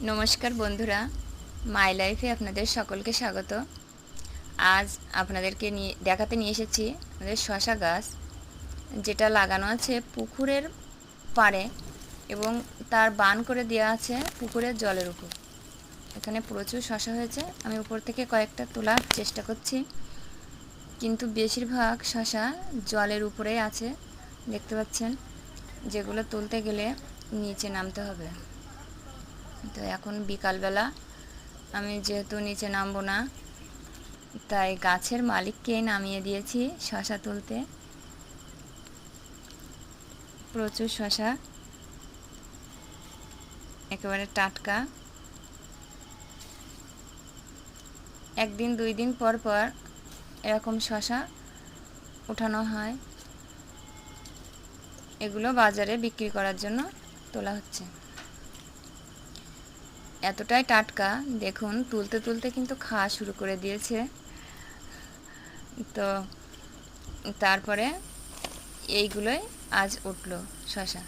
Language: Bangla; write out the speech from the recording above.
নমস্কার বন্ধুরা, মাই লাইফে আপনাদের সকলকে স্বাগত। আজ আপনাদেরকে দেখাতে নিয়ে এসেছি আমাদের শশা গাছ, যেটা লাগানো আছে পুকুরের পাড়ে এবং তার বান করে দেওয়া আছে পুকুরের জলের উপর। এখানে প্রচুর শশা হয়েছে। আমি উপর থেকে কয়েকটা তোলার চেষ্টা করছি, কিন্তু বেশিরভাগ শশা জলের উপরেই আছে, দেখতে পাচ্ছেন, যেগুলো তুলতে গেলে নিচে নামতে হবে। তো এখন বিকালবেলা, আমি যেহেতু নিচে নামবো না, তাই গাছের মালিককেই নামিয়ে দিয়েছি শশা তুলতে। প্রচুর শশা, একেবারে টাটকা। একদিন 2 দিন পর পর এরকম শশা উঠানো হয়। এগুলো বাজারে বিক্রি করার জন্য তোলা হচ্ছে। এতটাই টাটকা, দেখুন তুলতে তুলতে কিন্তু খাওয়া শুরু করে দিয়েছে। তো তারপরে এইগুলোই আজ উঠলো শশা।